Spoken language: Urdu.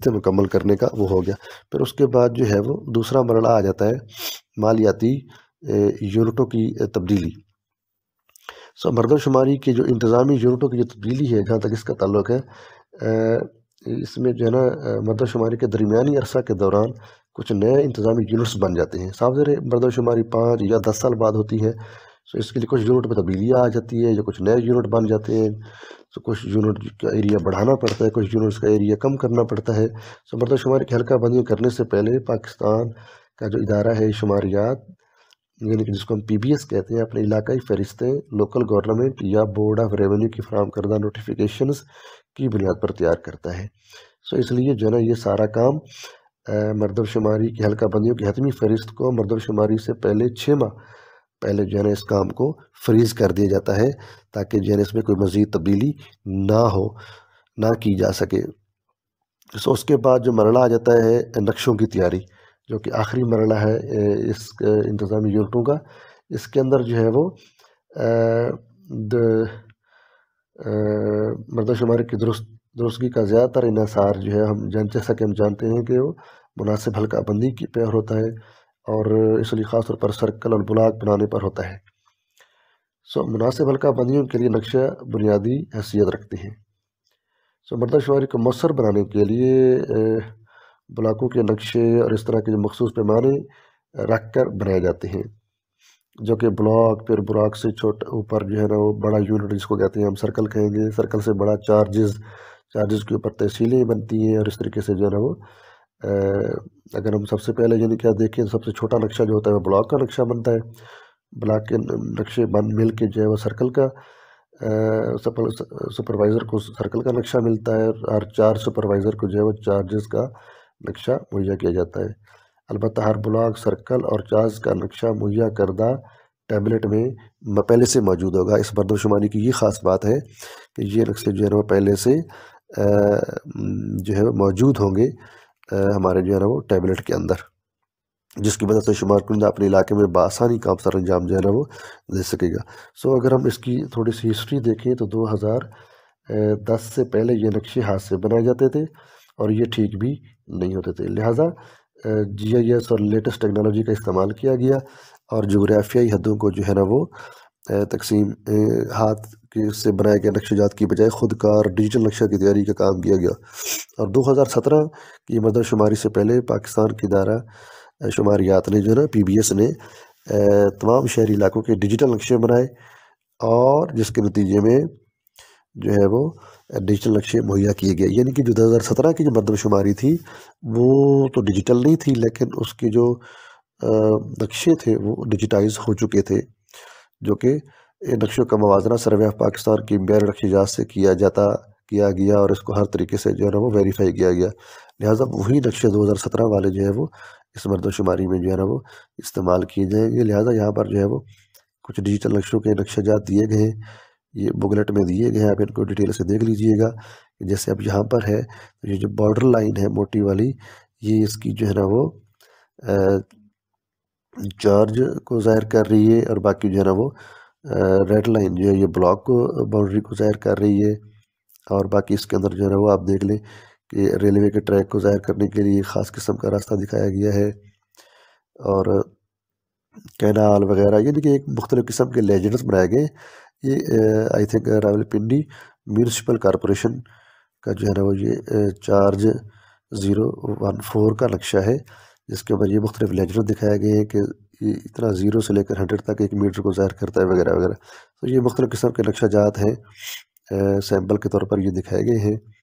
سے مکمل کرنے کا وہ ہو گیا۔ پھر اس کے بعد جو ہے وہ دوسرا مرحلہ آ جاتا ہے مالیاتی یونٹوں کی تبدیلی۔ مردم شماری کے جو انتظامی یونٹوں کی جو تبدیلی ہے، جہاں تک اس کا تعلق ہے، اس میں جو ہے نا مردم شماری کے درمیانی عرصہ کے دوران کچھ نئے انتظامی یونٹس بن جاتے ہیں۔ صاف ظاہر ہے مردم شماری 5 یا 10 سال بعد ہوتی ہے، اس کے لیے کچھ یونٹ میں تبدیلیاں آ جاتی ہے، یا کچھ نئے یونٹ بن جاتے ہیں، کچھ یونٹ کا ایریا بڑھانا پڑتا ہے، کچھ یونٹس کا ایریا کم کرنا پڑتا ہے۔ مردم شماری کی حلقہ بندی کرنے سے پہلے پاکستان کا جو ادارہ ہے شماریات، یعنی کہ جس کو ہم پی بی ایس کہتے ہیں، اپنے علاقائی فہرستیں لوکل گورنمنٹ یا بورڈ آف ریونیو کی فراہم کردہ نوٹیفیکیشنز کی بنیاد پر تیار کرتا ہے۔ اس لیے جو ہے نا یہ سارا کام مردم شماری کی حلقہ بندیوں کی حتمی فہرست کو مردم شماری سے پہلے 6 ماہ پہلے جو ہے نا اس کام کو فریز کر دیا جاتا ہے، تاکہ جو ہے نا اس میں کوئی مزید تبدیلی نہ کی جا سکے۔ اس کے بعد جو مرحلہ آ جاتا ہے نقشوں کی تیاری، جو کہ آخری مرحلہ ہے اس انتظامی یونٹوں کا۔ اس کے اندر جو ہے وہ مردم شماری کی درستگی کا زیادہ تر انحصار جو ہے جیسا کہ ہم جانتے ہیں کہ وہ مناسب حلقہ بندی کی پر ہوتا ہے، اور اس لیے خاص طور پر سرکل اور بلاک بنانے پر ہوتا ہے۔ مناسب حلقہ بندیوں کے لیے نقشہ بنیادی حیثیت رکھتے ہیں۔ مردم شماری کو مؤثر بنانے کے لیے بلاکوں کے نقشے اور اس طرح کے مخصوص پیمانے رکھ کر بنائے جاتے ہیں، جو کہ بلاک، پھر بلاک سے چھوٹا اوپر جو ہے نا وہ بڑا یونٹ جس کو کہتے ہیں ہم سرکل کہیں گے، سرکل سے بڑا چارجز کے اوپر تحصیلیں بنتی ہیں، اور اس طریقے سے جو ہے نا وہ اگر ہم سب سے پہلے یعنی کیا دیکھیں، سب سے چھوٹا نقشہ جو ہوتا ہے وہ بلاک کا نقشہ بنتا ہے۔ بلاک کے نقشے مل کے جو ہے وہ سرکل کا سپروائزر کو سرکل کا نقشہ ملتا ہے، اور 4 سپروائزر کو جو ہے وہ چارجز کا نقشہ مہیا کیا جاتا ہے۔ البتہ ہر بلاک، سرکل اور چارج کا نقشہ مہیا کردہ ٹیبلٹ میں پہلے سے موجود ہوگا۔ اس مردم شماری کی یہ خاص بات ہے کہ یہ نقشے جو ہے نا وہ پہلے سے جو ہے موجود ہوں گے ہمارے جو ہے نا وہ ٹیبلٹ کے اندر، جس کی مدد سے شمار کنندہ اپنے علاقے میں بآسانی کام سر انجام جو ہے نا وہ دے سکے گا۔ اگر ہم اس کی تھوڑی سی ہسٹری دیکھیں تو 2010 سے پہلے یہ نقشے ہاتھ سے بنائے جاتے تھے، اور یہ ٹھیک بھی نہیں ہوتے تھے، لہٰذا جی آئی ایس اور لیٹسٹ ٹیکنالوجی کا استعمال کیا گیا، اور جغرافیائی حدوں کو جو ہے نا وہ تقسیم ہاتھ سے بنائے گئے نقشہ جات کی بجائے خود کار ڈیجیٹل نقشہ کی تیاری کا کام کیا گیا۔ اور 2017 کی مردم شماری سے پہلے پاکستان کی ادارہ شماریات نے جو ہے نا پی بی ایس نے تمام شہری علاقوں کے ڈیجیٹل نقشے بنائے، اور جس کے نتیجے میں جو ہے وہ ڈیجیٹل نقشے مہیا کیے گئے۔ یعنی کہ جو 2017 کی جو مردم شماری تھی وہ تو ڈیجیٹل نہیں تھی، لیکن اس کے جو نقشے تھے وہ ڈیجیٹائز ہو چکے تھے، جو کہ نقشوں کا موازنہ سروے آف پاکستان کی بین نقشی جات سے کیا گیا، اور اس کو ہر طریقے سے جو ہے نا وہ ویریفائی کیا گیا، لہٰذا وہی نقشے 2017 والے جو ہے وہ اس مردم شماری میں جو ہے نا وہ استعمال کیے جائیں گے۔ لہٰذا یہاں پر جو ہے وہ کچھ ڈیجیٹل نقشوں کے نقشہ جات دیے گئے ہیں، یہ بکلیٹ میں دیے گئے ہیں، آپ ان کو ڈیٹیل سے دیکھ لیجئے گا۔ جیسے اب یہاں پر ہے یہ جو بارڈر لائن ہے موٹی والی، یہ اس کی جو ہے نا وہ چارج کو ظاہر کر رہی ہے، اور باقی جو ہے نا وہ ریڈ لائن جو ہے یہ بلاک کو باؤنڈری کو ظاہر کر رہی ہے، اور باقی اس کے اندر جو ہے نا وہ آپ دیکھ لیں کہ ریلوے کے ٹریک کو ظاہر کرنے کے لیے خاص قسم کا راستہ دکھایا گیا ہے، اور کینال وغیرہ، یعنی کہ ایک مختلف قسم کے لیجنڈز بنائے گئے۔ یہ I think Rawalpindi municipal corporation کا جو ہے نا وہ یہ چارج 014 کا نقشہ ہے، جس کے اندر یہ مختلف لیجنڈز دکھائے گئے ہیں کہ یہ اتنا 0 سے لے کر 100 تک 1 میٹر کو ظاہر کرتا ہے وغیرہ وغیرہ۔ تو یہ مختلف قسم کے نقشہ جات ہیں، سیمپل کے طور پر یہ دکھائے گئے ہیں۔